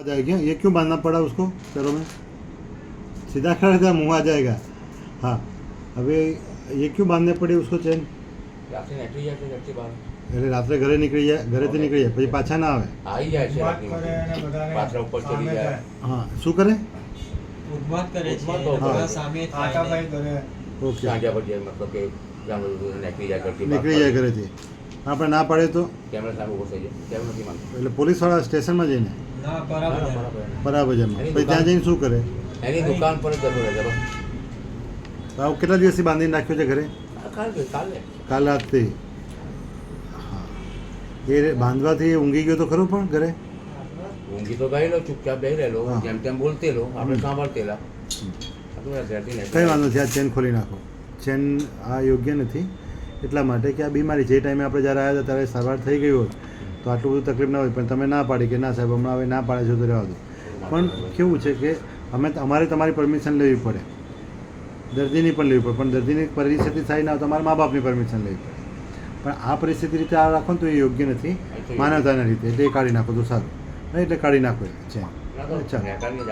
जाएगा ये क्यों बांधना पड़ा उसको पैरों में सीधा खड़ा था मुँह आ जाएगा हाँ अभी ये क्यों बांधने पड़ी उसको चेन રાત્રે નીકળી જાય છે ઘરથી બહાર એટલે રાત્રે ઘરેથી નીકળી જાય પછી પાછા ના આવે આવી જાય છે વાત રાતની કરે અને બધાને પાછળ ઉપર ચડી સામે જાય. થાય. હા શું કરે ઉન્માદ કરે છે ઉન્માદ બહુ બધા કરે. સામે આટાભાઈ કરે ઓકે સાંજ્યા પછી મતલબ કે ત્યાં બધું નીકળી જાય ઘરથી બહાર. નીકળી જાય ઘરેથી આપણે ના પાડે તો કેમેરા સામે ઉભો થઈ જાય કેમ નથી માંગતો એટલે પોલીસવાળા સ્ટેશનમાં જઈને ના બરાબર બરાબર જમા પછી ત્યાં જઈને શું કરે એની દુકાન પર જ જતો રહે છે બસ. આવું કેટલા દિવસથી બાંધીને રાખ્યો છે ઘરે કાલે કાલ રાતથી હા એ બાંધવાથી એ ઊંઘી ગયો તો ખરું પણ ઘરે ઊંઘી તો ગયેલો ચૂપચાપ બેહી રહેલો હા. જેમ તેમ બોલતેલો આપણે હમ. સાંભળતેલા કંઈ વાંધો નથી આ ચેન ખોલી નાખો ચેન આ યોગ્ય નથી એટલા માટે કે આ બીમારી જે ટાઈમે આપણે જ્યારે આવ્યા હતા ત્યારે સારવાર થઈ ગઈ હોય તો આટલું બધું તકલીફ ના હોય પણ તમે ના પાડી કે ના સાહેબ હમણાં હવે ના પાડે છો તો રહેવા દો પણ કેવું છે કે અમારે તમારી પરમિશન લેવી પડે દર્દીની પણ લેવી પડે પણ દર્દીની પરિસ્થિતિ થાય ના હોય તો અમારા મા બાપની પરમિશન લેવી પડે પણ આ પરિસ્થિતિ રીતે આ રાખો ને તો એ યોગ્ય નથી માનવતાના રીતે એટલે એ કાઢી નાખો તો સારું એટલે કાઢી નાખો ચેન ચાલો ચાલો